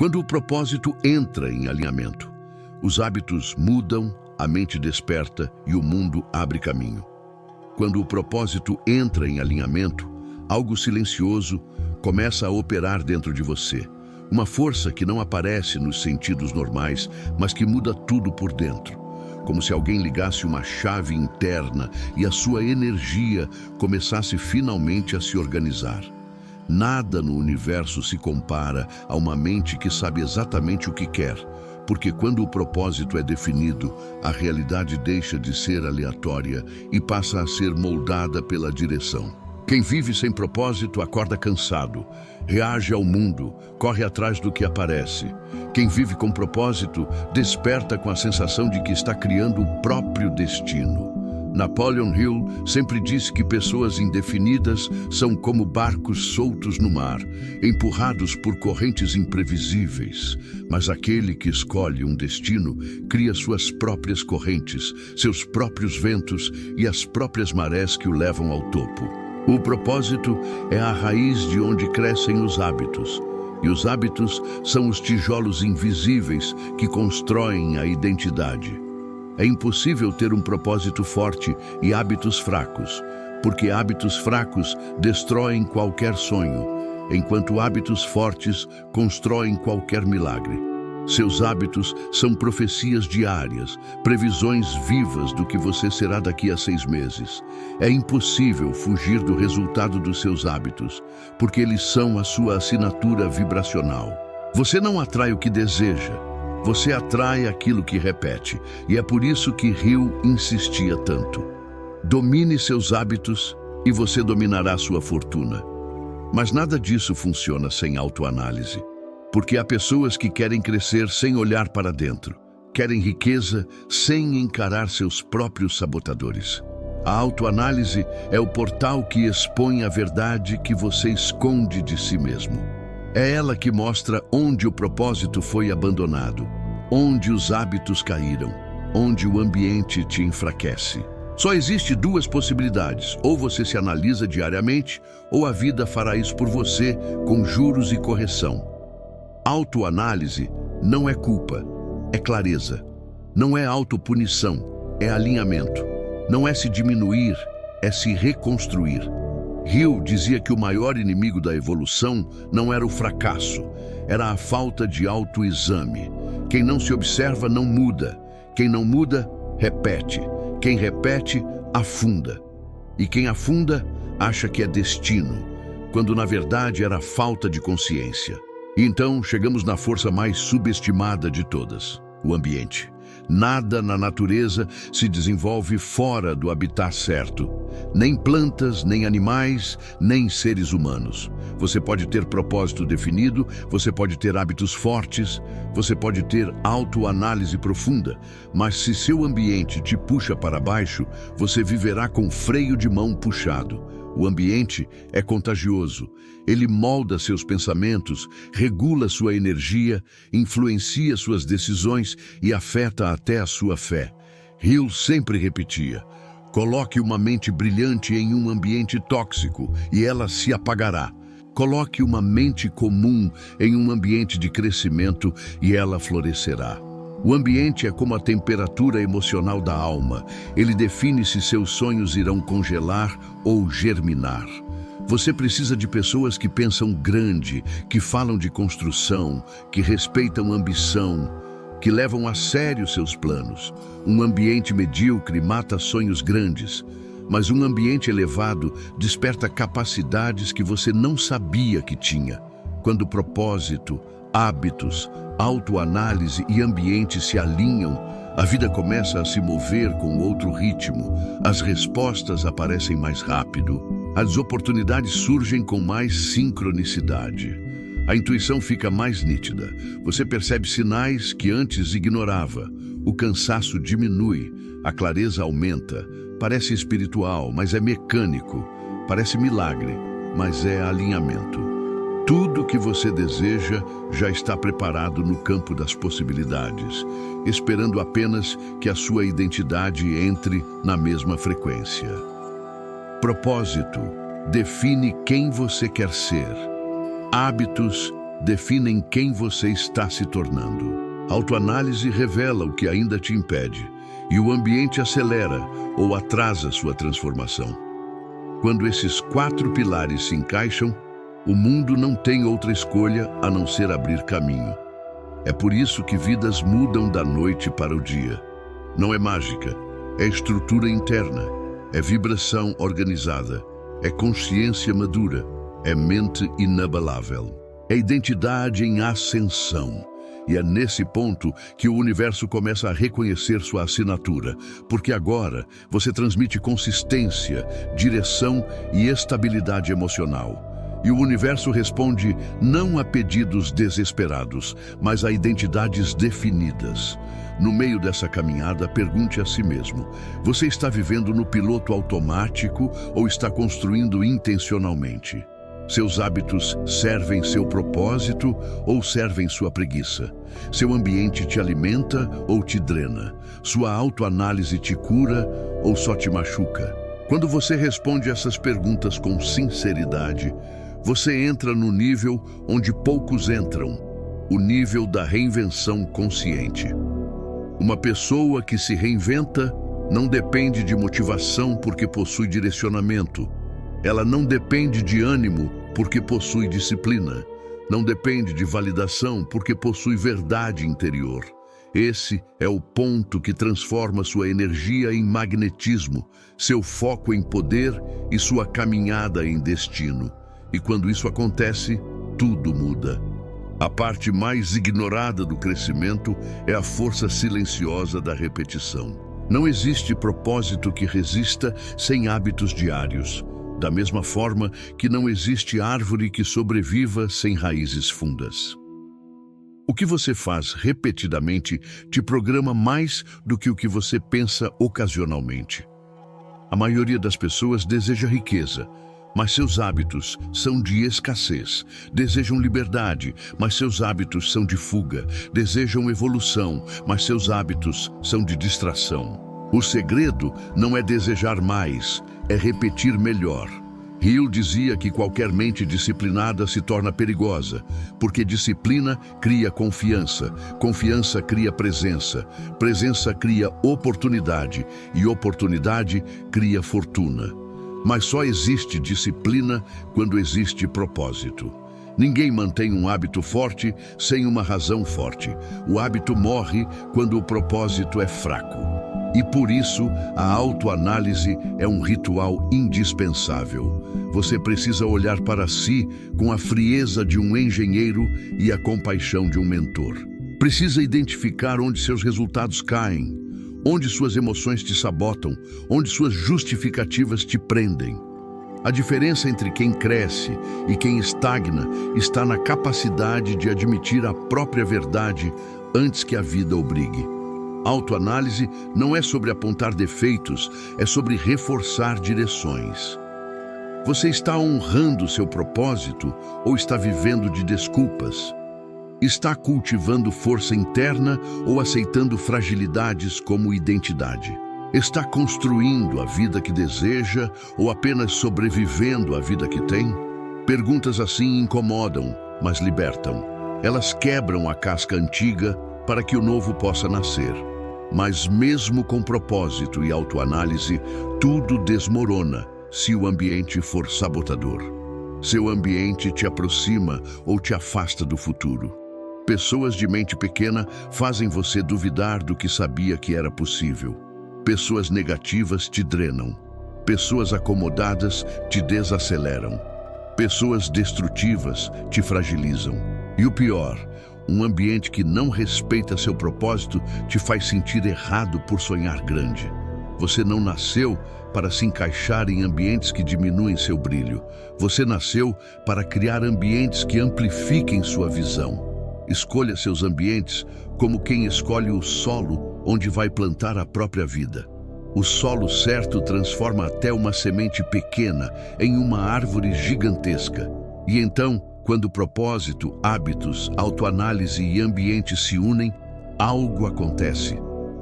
Quando o propósito entra em alinhamento, os hábitos mudam, a mente desperta e o mundo abre caminho. Quando o propósito entra em alinhamento, algo silencioso começa a operar dentro de você. Uma força que não aparece nos sentidos normais, mas que muda tudo por dentro. Como se alguém ligasse uma chave interna e a sua energia começasse finalmente a se organizar. Nada no universo se compara a uma mente que sabe exatamente o que quer, porque quando o propósito é definido, a realidade deixa de ser aleatória e passa a ser moldada pela direção. Quem vive sem propósito acorda cansado, reage ao mundo, corre atrás do que aparece. Quem vive com propósito desperta com a sensação de que está criando o próprio destino. Napoleon Hill sempre disse que pessoas indefinidas são como barcos soltos no mar, empurrados por correntes imprevisíveis. Mas aquele que escolhe um destino cria suas próprias correntes, seus próprios ventos e as próprias marés que o levam ao topo. O propósito é a raiz de onde crescem os hábitos, e os hábitos são os tijolos invisíveis que constroem a identidade. É impossível ter um propósito forte e hábitos fracos, porque hábitos fracos destroem qualquer sonho, enquanto hábitos fortes constroem qualquer milagre. Seus hábitos são profecias diárias, previsões vivas do que você será daqui a 6 meses. É impossível fugir do resultado dos seus hábitos, porque eles são a sua assinatura vibracional. Você não atrai o que deseja, você atrai aquilo que repete, e é por isso que Hill insistia tanto. Domine seus hábitos e você dominará sua fortuna. Mas nada disso funciona sem autoanálise. Porque há pessoas que querem crescer sem olhar para dentro, querem riqueza sem encarar seus próprios sabotadores. A autoanálise é o portal que expõe a verdade que você esconde de si mesmo. É ela que mostra onde o propósito foi abandonado, onde os hábitos caíram, onde o ambiente te enfraquece. Só existe 2 possibilidades: ou você se analisa diariamente, ou a vida fará isso por você com juros e correção. Autoanálise não é culpa, é clareza. Não é autopunição, é alinhamento. Não é se diminuir, é se reconstruir. Hill dizia que o maior inimigo da evolução não era o fracasso, era a falta de autoexame. Quem não se observa não muda. Quem não muda, repete. Quem repete, afunda. E quem afunda, acha que é destino, quando na verdade era falta de consciência. E então chegamos na força mais subestimada de todas, o ambiente. Nada na natureza se desenvolve fora do habitat certo. Nem plantas, nem animais, nem seres humanos. Você pode ter propósito definido, você pode ter hábitos fortes, você pode ter autoanálise profunda, mas se seu ambiente te puxa para baixo, você viverá com freio de mão puxado. O ambiente é contagioso. Ele molda seus pensamentos, regula sua energia, influencia suas decisões e afeta até a sua fé. Hill sempre repetia: coloque uma mente brilhante em um ambiente tóxico e ela se apagará. Coloque uma mente comum em um ambiente de crescimento e ela florescerá. O ambiente é como a temperatura emocional da alma. Ele define se seus sonhos irão congelar ou germinar. Você precisa de pessoas que pensam grande, que falam de construção, que respeitam ambição, que levam a sério seus planos. Um ambiente medíocre mata sonhos grandes, mas um ambiente elevado desperta capacidades que você não sabia que tinha. Quando propósito, hábitos, autoanálise e ambiente se alinham, a vida começa a se mover com outro ritmo, as respostas aparecem mais rápido, as oportunidades surgem com mais sincronicidade. A intuição fica mais nítida, você percebe sinais que antes ignorava, o cansaço diminui, a clareza aumenta, parece espiritual, mas é mecânico, parece milagre, mas é alinhamento. Tudo que você deseja já está preparado no campo das possibilidades, esperando apenas que a sua identidade entre na mesma frequência. Propósito define quem você quer ser. Hábitos definem quem você está se tornando. A autoanálise revela o que ainda te impede, e o ambiente acelera ou atrasa sua transformação. Quando esses 4 pilares se encaixam, o mundo não tem outra escolha a não ser abrir caminho. É por isso que vidas mudam da noite para o dia. Não é mágica, é estrutura interna, é vibração organizada, é consciência madura, é mente inabalável. É identidade em ascensão. E é nesse ponto que o universo começa a reconhecer sua assinatura, porque agora você transmite consistência, direção e estabilidade emocional. E o universo responde não a pedidos desesperados, mas a identidades definidas. No meio dessa caminhada, pergunte a si mesmo: você está vivendo no piloto automático ou está construindo intencionalmente? Seus hábitos servem seu propósito ou servem sua preguiça? Seu ambiente te alimenta ou te drena? Sua autoanálise te cura ou só te machuca? Quando você responde essas perguntas com sinceridade, você entra no nível onde poucos entram, o nível da reinvenção consciente. Uma pessoa que se reinventa não depende de motivação porque possui direcionamento. Ela não depende de ânimo porque possui disciplina. Não depende de validação porque possui verdade interior. Esse é o ponto que transforma sua energia em magnetismo, seu foco em poder e sua caminhada em destino. E quando isso acontece, tudo muda. A parte mais ignorada do crescimento é a força silenciosa da repetição. Não existe propósito que resista sem hábitos diários. Da mesma forma que não existe árvore que sobreviva sem raízes fundas. O que você faz repetidamente te programa mais do que o que você pensa ocasionalmente. A maioria das pessoas deseja riqueza, mas seus hábitos são de escassez. Desejam liberdade, mas seus hábitos são de fuga. Desejam evolução, mas seus hábitos são de distração. O segredo não é desejar mais, é repetir melhor. Hill dizia que qualquer mente disciplinada se torna perigosa, porque disciplina cria confiança, confiança cria presença, presença cria oportunidade e oportunidade cria fortuna. Mas só existe disciplina quando existe propósito. Ninguém mantém um hábito forte sem uma razão forte. O hábito morre quando o propósito é fraco. E por isso, a autoanálise é um ritual indispensável. Você precisa olhar para si com a frieza de um engenheiro e a compaixão de um mentor. Precisa identificar onde seus resultados caem, onde suas emoções te sabotam, onde suas justificativas te prendem. A diferença entre quem cresce e quem estagna está na capacidade de admitir a própria verdade antes que a vida obrigue. Autoanálise não é sobre apontar defeitos, é sobre reforçar direções. Você está honrando seu propósito ou está vivendo de desculpas? Está cultivando força interna ou aceitando fragilidades como identidade? Está construindo a vida que deseja ou apenas sobrevivendo à vida que tem? Perguntas assim incomodam, mas libertam. Elas quebram a casca antiga para que o novo possa nascer. Mas mesmo com propósito e autoanálise, tudo desmorona se o ambiente for sabotador. Seu ambiente te aproxima ou te afasta do futuro. Pessoas de mente pequena fazem você duvidar do que sabia que era possível. Pessoas negativas te drenam. Pessoas acomodadas te desaceleram. Pessoas destrutivas te fragilizam. E o pior, um ambiente que não respeita seu propósito te faz sentir errado por sonhar grande. Você não nasceu para se encaixar em ambientes que diminuem seu brilho. Você nasceu para criar ambientes que amplifiquem sua visão. Escolha seus ambientes como quem escolhe o solo onde vai plantar a própria vida. O solo certo transforma até uma semente pequena em uma árvore gigantesca. E então, quando propósito, hábitos, autoanálise e ambiente se unem, algo acontece.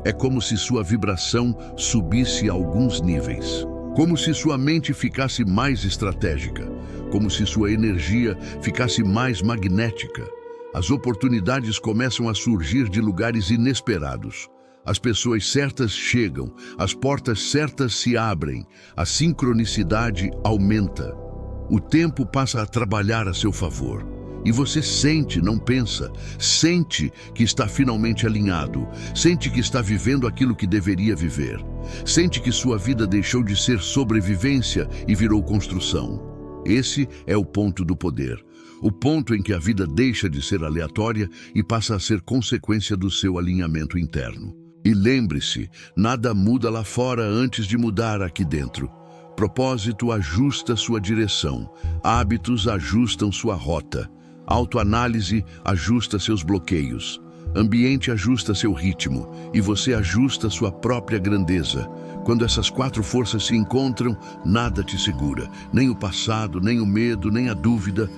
É como se sua vibração subisse alguns níveis. Como se sua mente ficasse mais estratégica. como se sua energia ficasse mais magnética. As oportunidades começam a surgir de lugares inesperados. As pessoas certas chegam, as portas certas se abrem, a sincronicidade aumenta. O tempo passa a trabalhar a seu favor. E você sente, não pensa, sente que está finalmente alinhado, sente que está vivendo aquilo que deveria viver, sente que sua vida deixou de ser sobrevivência e virou construção. Esse é o ponto do poder, o ponto em que a vida deixa de ser aleatória e passa a ser consequência do seu alinhamento interno. E lembre-se, nada muda lá fora antes de mudar aqui dentro. Propósito ajusta sua direção, hábitos ajustam sua rota. Autoanálise ajusta seus bloqueios, ambiente ajusta seu ritmo e você ajusta sua própria grandeza. Quando essas 4 forças se encontram, nada te segura, nem o passado, nem o medo, nem a dúvida.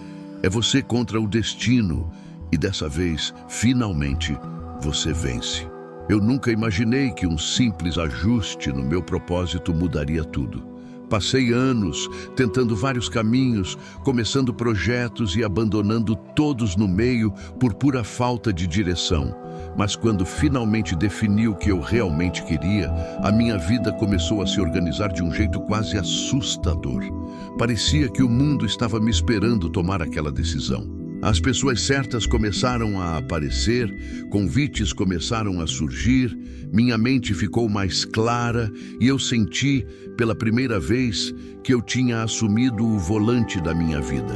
É você contra o destino e dessa vez, finalmente, você vence. Eu nunca imaginei que um simples ajuste no meu propósito mudaria tudo. Passei anos tentando vários caminhos, começando projetos e abandonando todos no meio por pura falta de direção. Mas quando finalmente defini o que eu realmente queria, a minha vida começou a se organizar de um jeito quase assustador. Parecia que o mundo estava me esperando tomar aquela decisão. As pessoas certas começaram a aparecer, convites começaram a surgir, minha mente ficou mais clara e eu senti, pela primeira vez, que eu tinha assumido o volante da minha vida.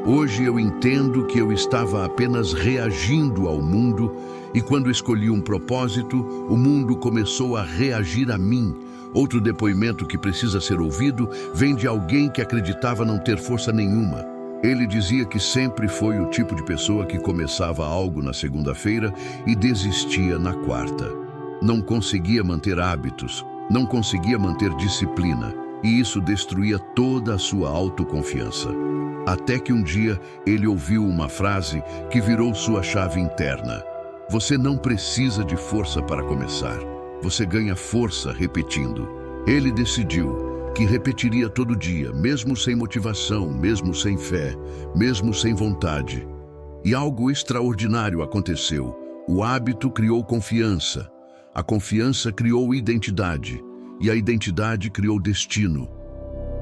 Hoje eu entendo que eu estava apenas reagindo ao mundo e quando escolhi um propósito, o mundo começou a reagir a mim. Outro depoimento que precisa ser ouvido vem de alguém que acreditava não ter força nenhuma. Ele dizia que sempre foi o tipo de pessoa que começava algo na segunda-feira e desistia na quarta. Não conseguia manter hábitos, não conseguia manter disciplina, e isso destruía toda a sua autoconfiança. Até que um dia ele ouviu uma frase que virou sua chave interna. Você não precisa de força para começar. Você ganha força repetindo. Ele decidiu que repetiria todo dia, mesmo sem motivação, mesmo sem fé, mesmo sem vontade. E algo extraordinário aconteceu. O hábito criou confiança, a confiança criou identidade, e a identidade criou destino.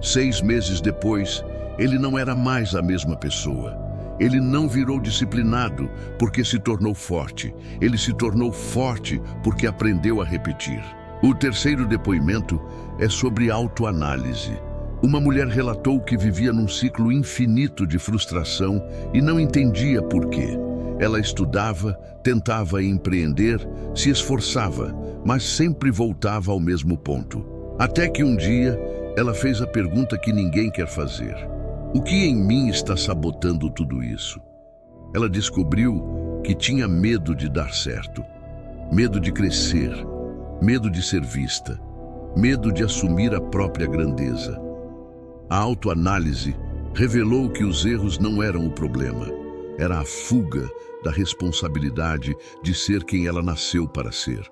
6 meses depois, ele não era mais a mesma pessoa. Ele não virou disciplinado porque se tornou forte. Ele se tornou forte porque aprendeu a repetir. O terceiro depoimento é sobre autoanálise. Uma mulher relatou que vivia num ciclo infinito de frustração e não entendia por quê. Ela estudava, tentava empreender, se esforçava, mas sempre voltava ao mesmo ponto. Até que um dia, ela fez a pergunta que ninguém quer fazer. O que em mim está sabotando tudo isso? Ela descobriu que tinha medo de dar certo, medo de crescer, medo de ser vista, medo de assumir a própria grandeza. A autoanálise revelou que os erros não eram o problema, era a fuga da responsabilidade de ser quem ela nasceu para ser.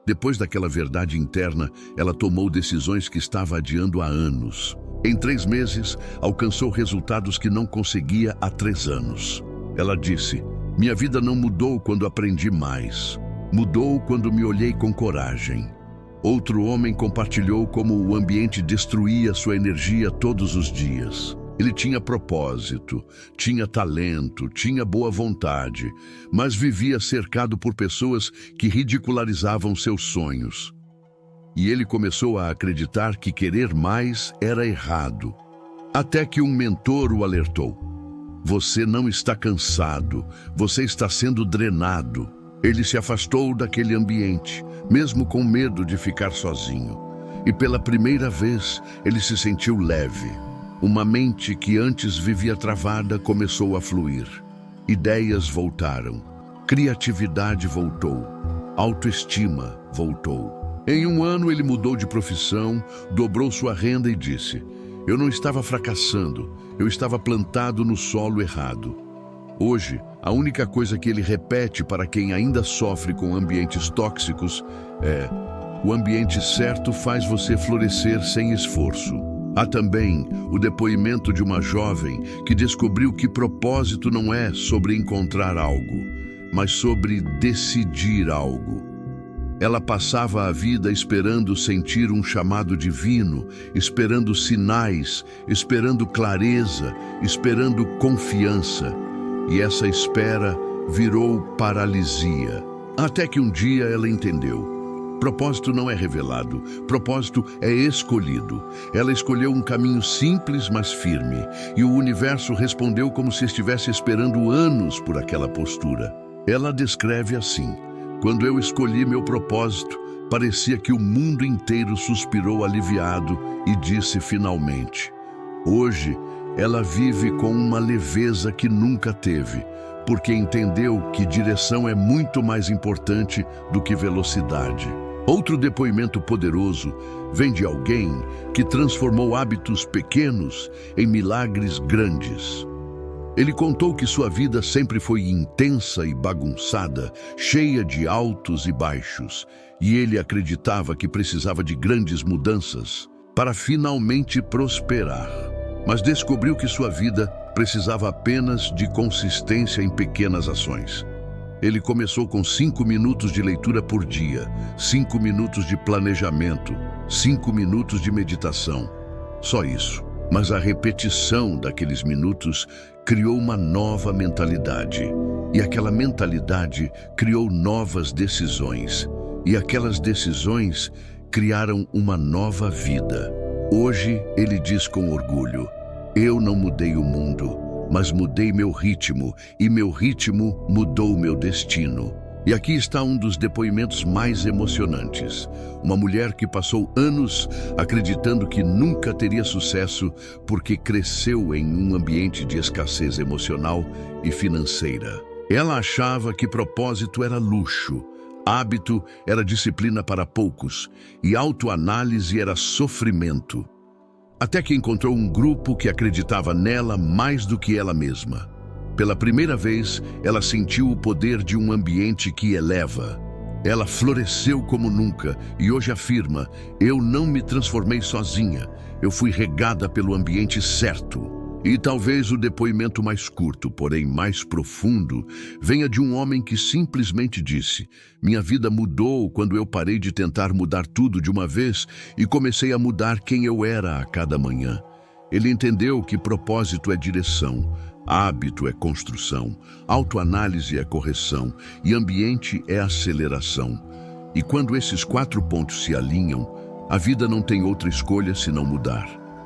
Depois daquela verdade interna, ela tomou decisões que estava adiando há anos. Em 3 meses, alcançou resultados que não conseguia há 3 anos. Ela disse: "Minha vida não mudou quando aprendi mais. Mudou quando me olhei com coragem." Outro homem compartilhou como o ambiente destruía sua energia todos os dias. Ele tinha propósito, tinha talento, tinha boa vontade, mas vivia cercado por pessoas que ridicularizavam seus sonhos. E ele começou a acreditar que querer mais era errado. Até que um mentor o alertou: "Você não está cansado, você está sendo drenado." Ele se afastou daquele ambiente, mesmo com medo de ficar sozinho. E pela primeira vez, ele se sentiu leve. Uma mente que antes vivia travada começou a fluir. Ideias voltaram, criatividade voltou, autoestima voltou. Em 1 ano ele mudou de profissão, dobrou sua renda e disse: "Eu não estava fracassando, eu estava plantado no solo errado." Hoje, a única coisa que ele repete para quem ainda sofre com ambientes tóxicos é: "O ambiente certo faz você florescer sem esforço." Há também o depoimento de uma jovem que descobriu que propósito não é sobre encontrar algo, mas sobre decidir algo. Ela passava a vida esperando sentir um chamado divino, esperando sinais, esperando clareza, esperando confiança. E essa espera virou paralisia. Até que um dia ela entendeu. Propósito não é revelado, propósito é escolhido. Ela escolheu um caminho simples, mas firme, e o universo respondeu como se estivesse esperando anos por aquela postura. Ela descreve assim: quando eu escolhi meu propósito, parecia que o mundo inteiro suspirou aliviado e disse finalmente. Hoje, ela vive com uma leveza que nunca teve, porque entendeu que direção é muito mais importante do que velocidade. Outro depoimento poderoso vem de alguém que transformou hábitos pequenos em milagres grandes. Ele contou que sua vida sempre foi intensa e bagunçada, cheia de altos e baixos, e ele acreditava que precisava de grandes mudanças para finalmente prosperar. Mas descobriu que sua vida precisava apenas de consistência em pequenas ações. Ele começou com 5 minutos de leitura por dia, 5 minutos de planejamento, 5 minutos de meditação. Só isso. Mas a repetição daqueles minutos criou uma nova mentalidade. E aquela mentalidade criou novas decisões. E aquelas decisões criaram uma nova vida. Hoje, ele diz com orgulho: eu não mudei o mundo, mas mudei meu ritmo, e meu ritmo mudou meu destino. E aqui está um dos depoimentos mais emocionantes. Uma mulher que passou anos acreditando que nunca teria sucesso porque cresceu em um ambiente de escassez emocional e financeira. Ela achava que propósito era luxo, hábito era disciplina para poucos e autoanálise era sofrimento. Até que encontrou um grupo que acreditava nela mais do que ela mesma. Pela primeira vez, ela sentiu o poder de um ambiente que eleva. Ela floresceu como nunca e hoje afirma: eu não me transformei sozinha, eu fui regada pelo ambiente certo. E talvez o depoimento mais curto, porém mais profundo, venha de um homem que simplesmente disse: minha vida mudou quando eu parei de tentar mudar tudo de uma vez e comecei a mudar quem eu era a cada manhã. Ele entendeu que propósito é direção, hábito é construção, autoanálise é correção e ambiente é aceleração. E quando esses 4 pontos se alinham, a vida não tem outra escolha senão mudar.